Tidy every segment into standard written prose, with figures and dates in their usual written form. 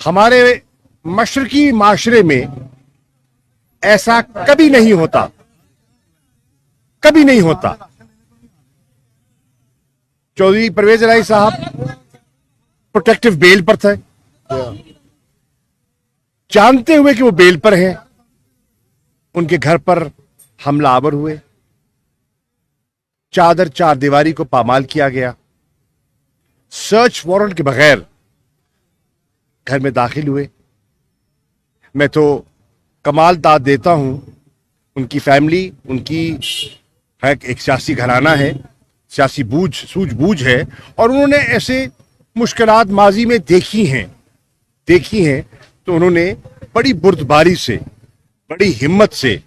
हमारे मशरकी माशरे में ऐसा कभी नहीं होता, कभी नहीं होता। चौधरी परवेज इलाही साहब प्रोटेक्टिव बेल पर थे, जानते हुए कि वो बेल पर हैं, उनके घर पर हमला आवर हुए, चादर चार दीवारी को पामाल किया गया, सर्च वारंट के बगैर घर में दाखिल हुए। मैं तो कमाल दाद देता हूं उनकी फैमिली, उनकी एक सियासी घराना है, सियासी सूझबूझ है, और उन्होंने ऐसे मुश्किलात माजी में देखी हैं, तो उन्होंने बड़ी बुर्दबारी से, बड़ी हिम्मत से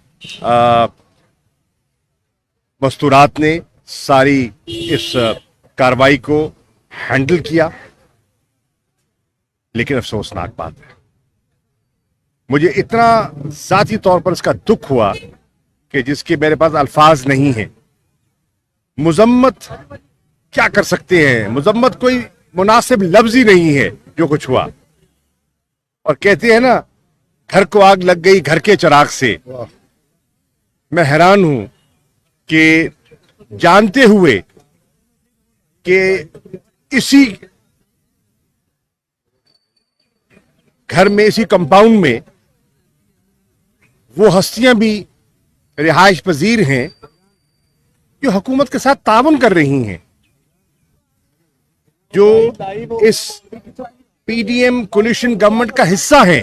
मस्तूरात ने सारी इस कार्रवाई को हैंडल किया। लेकिन अफसोसनाक बात है, मुझे इतना ज़ाती तौर पर इसका दुख हुआ कि जिसके मेरे पास अल्फाज नहीं हैं। मुजम्मत क्या कर सकते हैं, मुजम्मत कोई मुनासिब लफ्ज ही नहीं है जो कुछ हुआ। और कहते हैं ना, घर को आग लग गई घर के चिराग से। मैं हैरान हूं कि जानते हुए कि इसी घर में, इसी कंपाउंड में वो हस्तियां भी रिहाइश पजीर हैं जो हुकूमत के साथ ताउन कर रही हैं, जो इस पीडीएम कोलिशन गवर्नमेंट का हिस्सा है,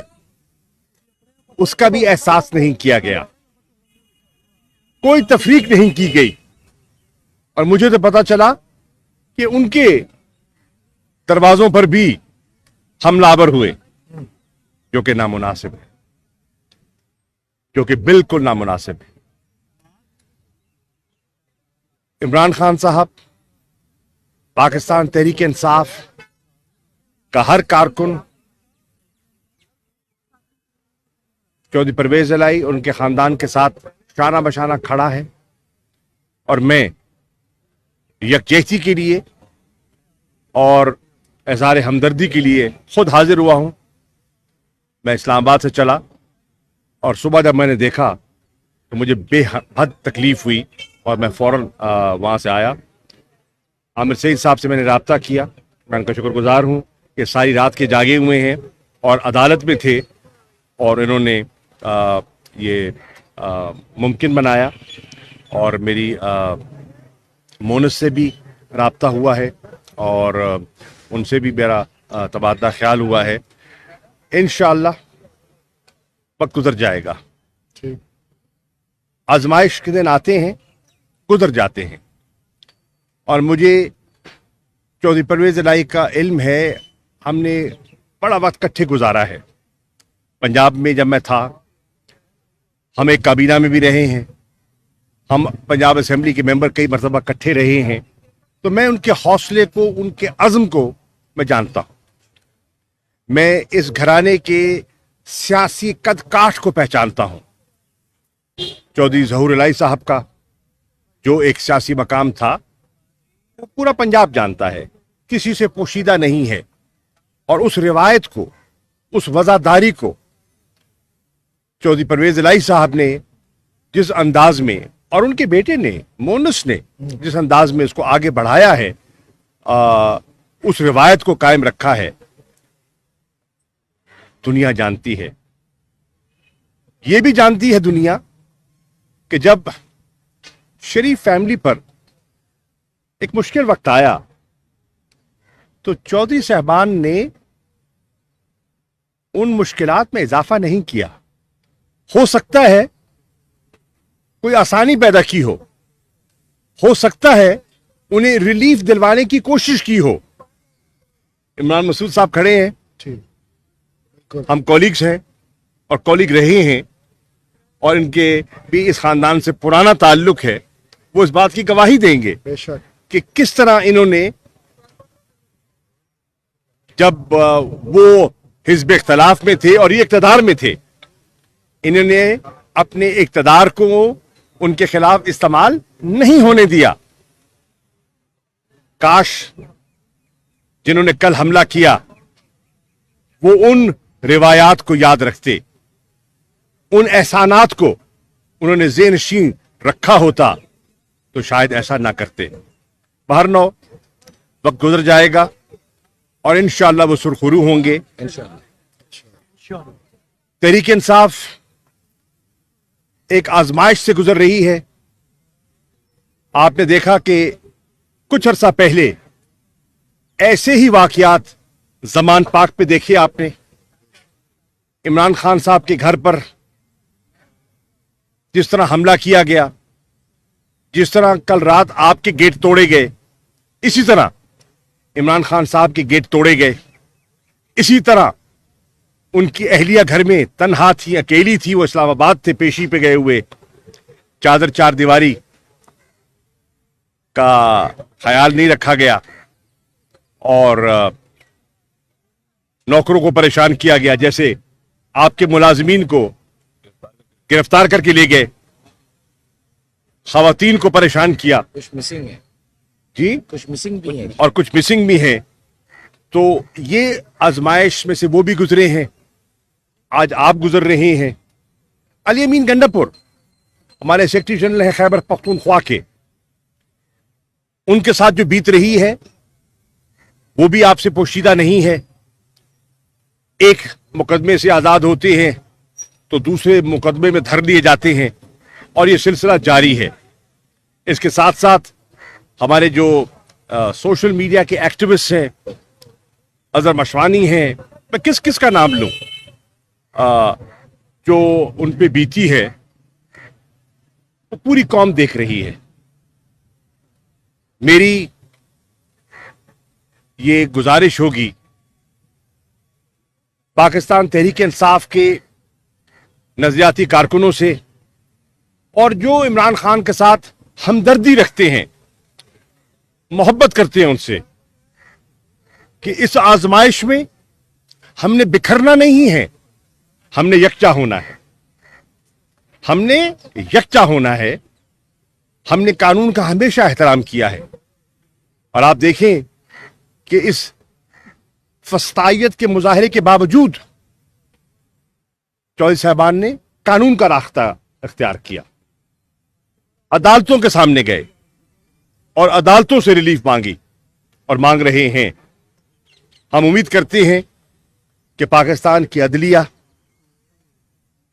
उसका भी एहसास नहीं किया गया, कोई तफरीक नहीं की गई। और मुझे तो पता चला कि उनके दरवाजों पर भी हमलावर हुए, जो कि नामुनासिब है, जो कि बिल्कुल नामुनासिब है। इमरान खान साहब, पाकिस्तान तहरीक इंसाफ का हर कारकुन चौधरी परवेज इलाही और उनके खानदान के साथ शाना बशाना खड़ा है, और मैं यकजहती के लिए और इज़हार हमदर्दी के लिए खुद हाजिर हुआ हूं। मैं इस्लामाबाद से चला और सुबह जब मैंने देखा तो मुझे बेहद तकलीफ हुई और मैं फौरन वहाँ से आया। आमिर सईद साहब से मैंने राब्ता किया, मैं उनका शुक्रगुजार हूँ कि सारी रात के जागे हुए हैं और अदालत में थे, और इन्होंने ये मुमकिन बनाया। और मेरी मोनस से भी राब्ता हुआ है और उनसे भी मेरा तबादला ख्याल हुआ है। इंशाअल्लाह वक्त गुजर जाएगा, आजमाइश के दिन आते हैं, गुजर जाते हैं। और मुझे चौधरी परवेज इलाही का इल्म है, हमने बड़ा वक्त इकट्ठे गुजारा है। पंजाब में जब मैं था, हम एक काबीना में भी रहे हैं, हम पंजाब असेंबली के मेंबर कई मरतबा इकट्ठे रहे हैं, तो मैं उनके हौसले को, उनके अज़्म को मैं जानता हूँ। मैं इस घराने के सियासी कद काठ को पहचानता हूँ। चौधरी ज़हूर इलाही साहब का जो एक सियासी मकाम था, वो पूरा पंजाब जानता है, किसी से पोशीदा नहीं है। और उस रिवायत को, उस वज़ादारी को चौधरी परवेज इलाही साहब ने जिस अंदाज में, और उनके बेटे ने, मोनस ने जिस अंदाज में इसको आगे बढ़ाया है, उस रिवायत को कायम रखा है, दुनिया जानती है। ये भी जानती है दुनिया कि जब शरीफ फैमिली पर एक मुश्किल वक्त आया तो चौधरी साहबान ने उन मुश्किलात में इजाफा नहीं किया। हो सकता है कोई आसानी पैदा की हो सकता है उन्हें रिलीफ दिलवाने की कोशिश की हो। इमरान मसूद साहब खड़े हैं, हम कॉलीग्स हैं और कॉलीग रहे हैं, और इनके भी इस खानदान से पुराना ताल्लुक है। वो इस बात की गवाही देंगे कि किस तरह इन्होंने, जब वो हिज़्ब इख्तिलाफ में थे और ये इक़्तिदार में थे, इन्होंने अपने इक़्तिदार को उनके खिलाफ इस्तेमाल नहीं होने दिया। काश जिन्होंने कल हमला किया वो उन रिवायात को याद रखते, उन एहसानात को उन्होंने ज़ेहनशीन रखा होता तो शायद ऐसा ना करते। बहरनौ वक्त गुजर जाएगा और इंशाअल्लाह वो सुरखरू होंगे। तहरीक इंसाफ एक आजमाइश से गुजर रही है। आपने देखा कि कुछ अरसा पहले ऐसे ही वाकयात जमान पाक पे देखे आपने। इमरान खान साहब के घर पर जिस तरह हमला किया गया, जिस तरह कल रात आपके गेट तोड़े गए, इसी तरह इमरान खान साहब के गेट तोड़े गए। इसी तरह उनकी अहलिया घर में तन्हा थी, अकेली थी, वो इस्लामाबाद थे पेशी पे गए हुए। चादर चार दीवारी का ख्याल नहीं रखा गया और नौकरों को परेशान किया गया। जैसे आपके मुलाजिमीन को गिरफ्तार करके ले गए, खवातीन को परेशान किया। कुछ मिसिंग है जी, कुछ मिसिंग भी है और कुछ मिसिंग भी हैं। तो ये आजमाइश में से वो भी गुजरे हैं, आज आप गुजर रहे हैं। अली अमीन गंडापुर हमारे सेक्रेटरी जनरल हैं खैबर पख्तूनख्वा के, उनके साथ जो बीत रही है वो भी आपसे पोशीदा नहीं है। एक मुकदमे से आजाद होते हैं तो दूसरे मुकदमे में धर लिए जाते हैं और ये सिलसिला जारी है। इसके साथ साथ हमारे जो सोशल मीडिया के एक्टिविस्ट हैं, अजहर मशवानी हैं, मैं किस किस का नाम लूं, जो उन पे बीती है वो पूरी कौम देख रही है। मेरी ये गुजारिश होगी पाकिस्तान तहरीक इंसाफ के नजरियाती कारकुनों से और जो इमरान खान के साथ हमदर्दी रखते हैं, मोहब्बत करते हैं उनसे, कि इस आजमाइश में हमने बिखरना नहीं है, हमने यकजा होना है। हमने यकजा होना है। हमने कानून का हमेशा एहतराम किया है और आप देखें कि इस फस्तायत के मुजाहरे के बावजूद चौधरी साहबान ने कानून का रास्ता अख्तियार किया, अदालतों के सामने गए और अदालतों से रिलीफ मांगी और मांग रहे हैं। हम उम्मीद करते हैं कि पाकिस्तान की अदलिया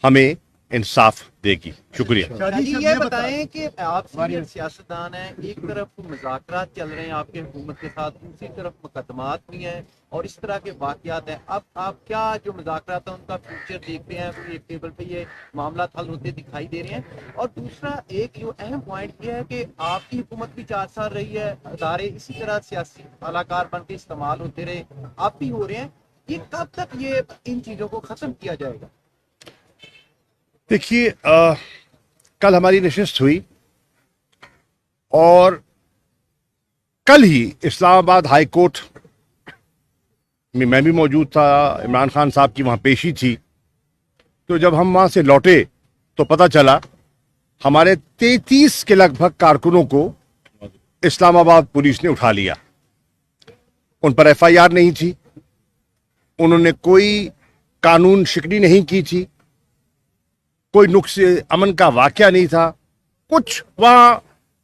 हमें इंसाफ देगी। शुक्रिया। शादी ये बताएं कि आप सीनियर सियासतदान हैं, एक तरफ मुज़ाकरात चल रहे हैं आपके हुकूमत के साथ, दूसरी तरफ मुकदमात भी हैं और इस तरह के वाक़यात हैं। अब आप क्या जो मुज़ाकरात हैं उनका फ्यूचर देखते हैं? कोई एक टेबल पे ये मामला हल होते दिखाई दे रहे हैं? और दूसरा एक जो अहम पॉइंट ये है कि आपकी हुकूमत भी 4 साल रही है, अदारे इसी तरह सियासी अलाकार बन के इस्तेमाल होते रहे, आप भी हो रहे हैं। ये कब तक ये इन चीज़ों को ख़त्म किया जाएगा? देखिए, कल हमारी नशिस्त हुई और कल ही इस्लामाबाद हाई कोर्ट में मैं भी मौजूद था, इमरान खान साहब की वहाँ पेशी थी। तो जब हम वहाँ से लौटे तो पता चला हमारे 33 के लगभग कारकुनों को इस्लामाबाद पुलिस ने उठा लिया। उन पर FIR नहीं थी, उन्होंने कोई कानून शिकनी नहीं की थी, कोई नुक्से अमन का वाकया नहीं था, कुछ वहां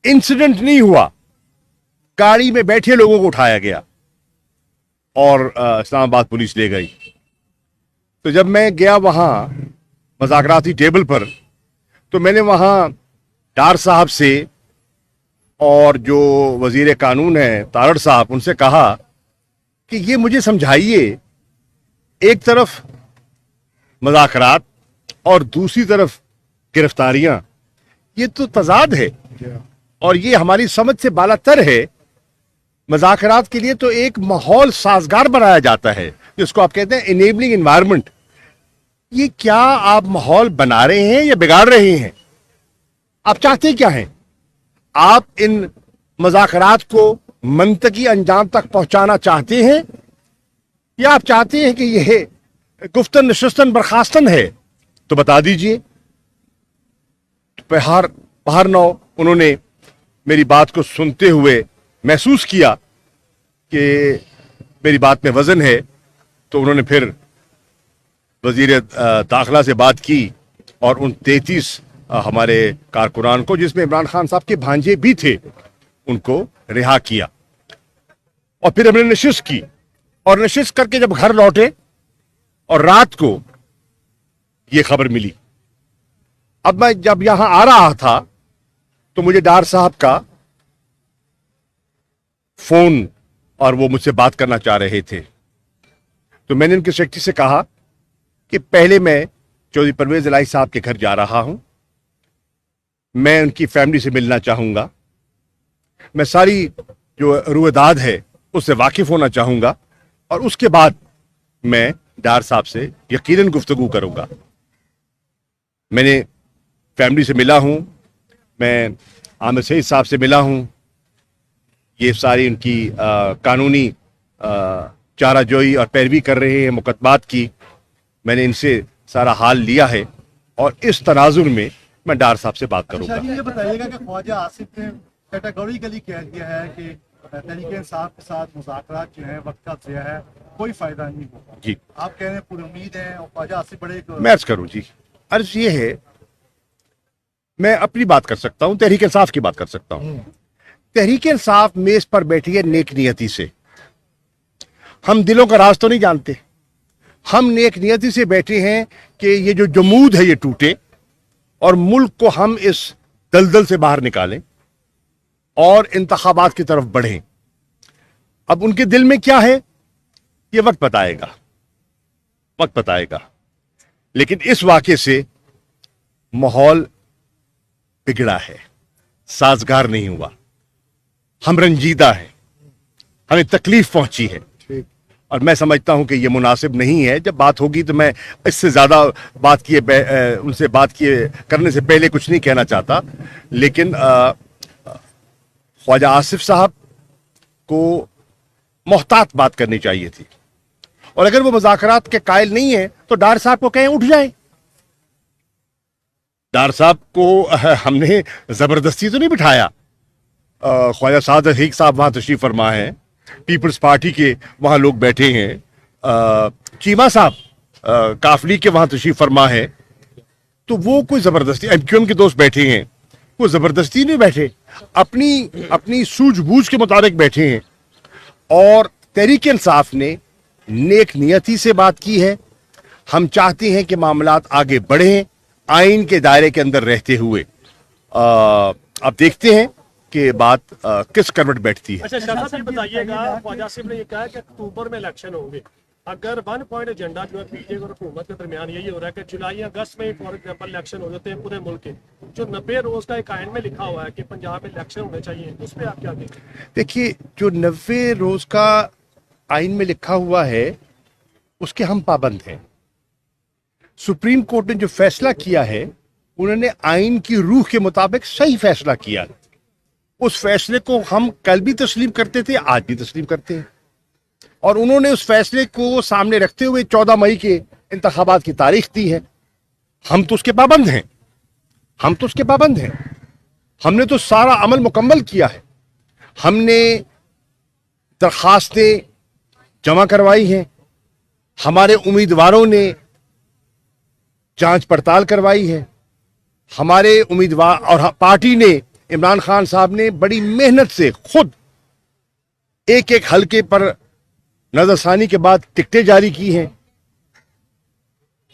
इंसिडेंट नहीं हुआ। गाड़ी में बैठे लोगों को उठाया गया और इस्लामाबाद पुलिस ले गई। तो जब मैं गया वहां मुज़ाकराती टेबल पर तो मैंने वहां डार साहब से और जो वजीर कानून है तारड़ साहब, उनसे कहा कि ये मुझे समझाइए, एक तरफ मुज़ाकरात और दूसरी तरफ गिरफ्तारियां, ये तो तजाद है और ये हमारी समझ से बालातर है। मुज़ाकरात के लिए तो एक माहौल साजगार बनाया जाता है, जिसको आप कहते हैं इनेबलिंग एनवायरनमेंट। ये क्या आप माहौल बना रहे हैं या बिगाड़ रहे हैं? आप चाहते क्या हैं? आप इन मुज़ाकरात को मंतकी अंजाम तक पहुंचाना चाहते हैं या आप चाहते हैं कि यह गुफ्तन नशिस्तन बर्खास्तन है? तो बता दीजिए। बाहर नौ उन्होंने मेरी बात को सुनते हुए महसूस किया कि मेरी बात में वजन है, तो उन्होंने फिर वजीर दाखिला से बात की और उन 33 हमारे कारकुनान को, जिसमें इमरान खान साहब के भांजे भी थे, उनको रिहा किया। और फिर हमने नशिस्त की, और नशिस्त करके जब घर लौटे और रात को ये खबर मिली। अब मैं जब यहां आ रहा था तो मुझे डार साहब का फोन, और वो मुझसे बात करना चाह रहे थे। तो मैंने उनके सेक्रेटरी से कहा कि पहले मैं चौधरी परवेज इलाही साहब के घर जा रहा हूं, मैं उनकी फैमिली से मिलना चाहूंगा, मैं सारी जो रुएदाद है उससे वाकिफ होना चाहूंगा, और उसके बाद मैं डार साहब से यकीनन गुफ्तगू करूंगा। मैंने फैमिली से मिला हूं, मैं आमिर सईद साहब से मिला हूं, ये सारी उनकी कानूनी चाराजोई और पैरवी कर रहे हैं मुकदमात की। मैंने इनसे सारा हाल लिया है, और इस तनाजुर में मैं डार साहब से बात करूंगा। ये बताइएगा कि ख्वाजा आसिफ ने कैटेगोरिकली कह दिया है कि तहरीक इंसाफ के साथ मुज़ाकरात जो है वक्त का ज़िया है, कोई फायदा नहीं होगा। जी, आप कह रहे हैं पूरी उम्मीद है, और ख्वाजा आसिफ बड़े मैं अर्ज करूं जी, अर्ज ये है, मैं अपनी बात कर सकता हूं, तहरीक इंसाफ की बात कर सकता हूं। तहरीक इंसाफ मेज पर बैठी है नेक नियति से। हम दिलों का राज तो नहीं जानते, हम नेक नियति से बैठे हैं कि ये जो जमूद है ये टूटे, और मुल्क को हम इस दलदल से बाहर निकालें और इंतखाबात की तरफ बढ़ें। अब उनके दिल में क्या है ये वक्त बताएगा, वक्त बताएगा। लेकिन इस वाक़े से माहौल बिगड़ा है, साजगार नहीं हुआ, हम रंजीदा हैं, हमें तकलीफ पहुंची है, और मैं समझता हूं कि ये मुनासिब नहीं है। जब बात होगी तो मैं इससे ज़्यादा बात किए उनसे बात किए करने से पहले कुछ नहीं कहना चाहता, लेकिन ख्वाजा आसिफ साहब को मोहतात बात करनी चाहिए थी, और अगर वो मुज़ाकरात के कायल नहीं है तो डार साहब को कहें उठ जाए। डार साहब को हमने ज़बरदस्ती तो नहीं बिठाया। ख्वाजा साद हकीक साहब वहाँ तशरीफ़ फरमा है, पीपल्स पार्टी के वहाँ लोग बैठे हैं, चीमा साहब काफली के वहाँ तशरीफ़ फरमा है, तो वो कोई ज़बरदस्ती, MQM के दोस्त बैठे हैं, वो ज़बरदस्ती नहीं बैठे, अपनी सूझबूझ के मुताबिक बैठे हैं। और तहरीक इंसाफ ने नेक नियति से बात की है। हम चाहते हैं कि मामलात आगे बढ़ें आइन के दायरे के अंदर रहते हुए। अब देखते हैं कि बात किस करवट बैठती है। अच्छा शाह साहब, ये बताइएगा, ख्वाजा आसिफ ने ये कहा कि अक्टूबर में इलेक्शन होंगे। अगर 1 पॉइंट एजेंडा जो है पीटीआई और हुकूमत के दरमियान यही हो रहा है कि जुलाई अगस्त में फॉर एग्जाम्पल इलेक्शन हो जाते हैं पूरे मुल्क के, जो 90 रोज का एक आइन में लिखा हुआ है कि पंजाब में इलेक्शन होने चाहिए, उस पर आप क्या कहेंगे? देखिए, जो 90 रोज का आइन में लिखा हुआ है उसके हम पाबंद हैं। सुप्रीम कोर्ट ने जो फैसला किया है उन्होंने आइन की रूह के मुताबिक सही फैसला किया। उस फैसले को हम कल भी तस्लीम करते थे, आज भी तस्लीम करते हैं, और उन्होंने उस फैसले को सामने रखते हुए 14 मई के इंतखाबात की तारीख दी है। हम तो उसके पाबंद हैं, हम तो उसके पाबंद हैं। हमने तो सारा अमल मुकम्मल किया है, हमने दरखास्तें जमा करवाई हैं, हमारे उम्मीदवारों ने जांच पड़ताल करवाई है, हमारे उम्मीदवार और पार्टी ने, इमरान खान साहब ने बड़ी मेहनत से खुद एक एक हलके पर नजरसानी के बाद टिकटें जारी की हैं,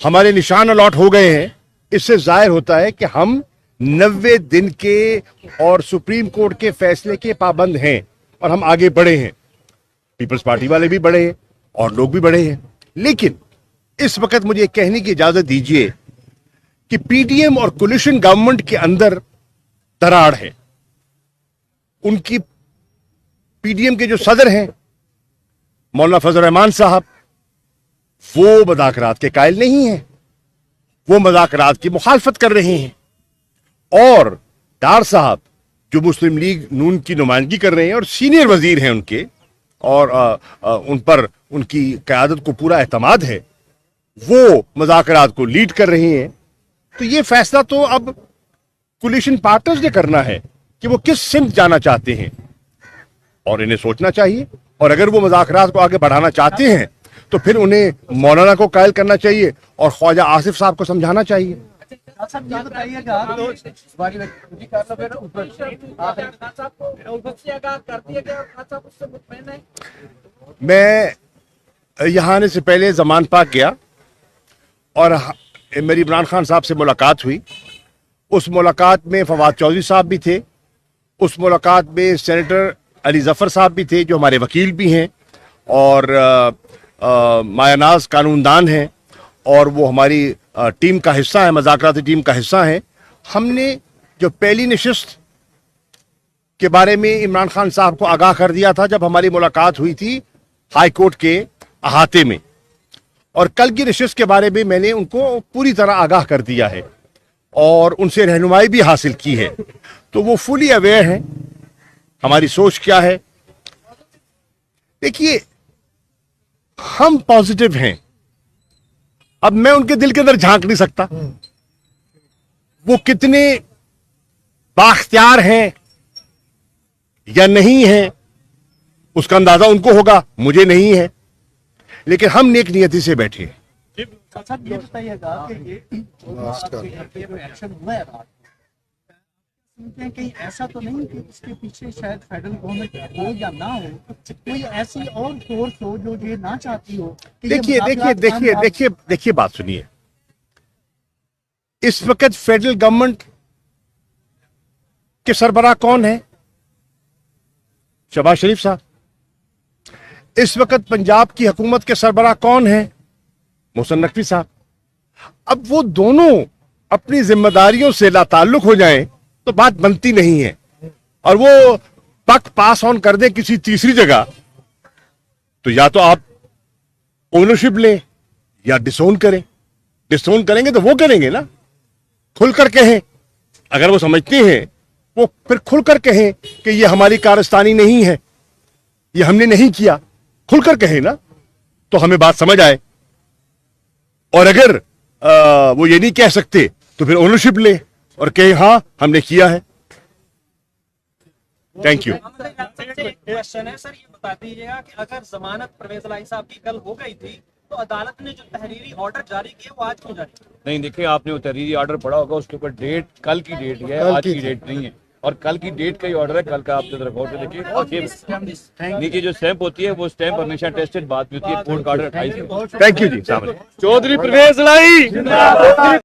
हमारे निशान अलॉट हो गए हैं। इससे जाहिर होता है कि हम 90 दिन के और सुप्रीम कोर्ट के फैसले के पाबंद हैं और हम आगे बढ़े हैं। पीपल्स पार्टी वाले भी बढ़े हैं और लोग भी बढ़े हैं। लेकिन इस वक्त मुझे कहने की इजाजत दीजिए कि पीडीएम और कोलिशन गवर्नमेंट के अंदर दरार है। उनकी पीडीएम के जो सदर हैं मौलाना फजल रहमान साहब, वो मुज़ाकरात के कायल नहीं हैं, वो मुज़ाकरात की मुखालफत कर रहे हैं। और डार साहब जो मुस्लिम लीग नून की नुमाइंदगी कर रहे हैं और सीनियर वजीर हैं उनके, और उन पर उनकी क़यादत को पूरा एतमाद है, वो मुज़ाकरात को लीड कर रहे हैं। तो ये फैसला तो अब कोलिशन पार्टनर्स ने करना है कि वो किस सिमत जाना चाहते हैं, और इन्हें सोचना चाहिए। और अगर वो मुज़ाकरात को आगे बढ़ाना चाहते हैं तो फिर उन्हें मौलाना को कायल करना चाहिए और ख्वाजा आसिफ साहब को समझाना चाहिए। सब ये बताइएगा मैं यहाँ आने से पहले जमान पाक गया और मेरी इमरान खान साहब से मुलाकात हुई। उस मुलाकात में फवाद चौधरी साहब भी थे, उस मुलाकात में सेनेटर अली जफ़र साहब भी थे जो हमारे वकील भी हैं और मायानाज कानूनदान हैं और वो हमारी टीम का हिस्सा है, मज़ाकराती टीम का हिस्सा है। हमने जो पहली नशिस्त के बारे में इमरान खान साहब को आगाह कर दिया था जब हमारी मुलाकात हुई थी हाई कोर्ट के अहाते में, और कल की नशिस्त के बारे में मैंने उनको पूरी तरह आगाह कर दिया है और उनसे रहनुमाई भी हासिल की है, तो वो फुली अवेयर हैं हमारी सोच क्या है। देखिए, हम पॉजिटिव हैं। अब मैं उनके दिल के अंदर झांक नहीं सकता, वो कितने बाख्तियार हैं या नहीं हैं उसका अंदाजा उनको होगा, मुझे नहीं है, लेकिन हम नेक नियति से बैठे हैं। अच्छा ये बताइएगा कि ये जो एक्शन हुआ है रात सुनते हैं कहीं ऐसा तो नहीं कि इसके पीछे शायद फेडरल गवर्नमेंट हो या ना हो, कोई ऐसी और फोर्स हो जो ये ना चाहती हो कि ये देखिए देखिए मुज़ाकरात देखिए कामयाब- देखिए देखिए बात सुनिए, इस वक्त फेडरल गवर्नमेंट के सरबराह कौन है? शहबाज शरीफ साहब। इस वक्त पंजाब की हुकूमत के सरबराह कौन है? मोहसिन नकवी साहब। अब वो दोनों अपनी जिम्मेदारियों से लाताल्लुक हो जाएं तो बात बनती नहीं है, और वो पक पास ऑन कर दे किसी तीसरी जगह, तो या तो आप ओनरशिप लें या डिसोन करें। डिसोन करेंगे तो वो करेंगे ना, खुलकर कहें। अगर वो समझते हैं वो फिर खुलकर कहें कि ये हमारी कारस्तानी नहीं है, ये हमने नहीं किया, खुलकर कहें ना, तो हमें बात समझ आए। और अगर वो ये नहीं कह सकते तो फिर ओनरशिप ले और कहे हाँ हमने किया है। Thank you. क्वेश्चन है सर, ये बता दीजिएगा कि अगर जमानत परवेज इलाही साहब की कल हो गई थी तो अदालत ने जो तहरीरी ऑर्डर जारी किया वो आज क्यों जारी किया? नहीं, देखिए, आपने वो तहरीरी ऑर्डर पढ़ा होगा, उसके ऊपर डेट कल की डेट है, आज की डेट नहीं है, और कल की डेट का ही ऑर्डर है। कल का आप जरा गौर से देखिए, और ये नीचे जो स्टैंप होती है वो स्टैंप हमेशा टेस्टेड बात में होती है। कोर्ट का ऑर्डर 28 थैंक यू जी साहब। चौधरी परवेज इलाही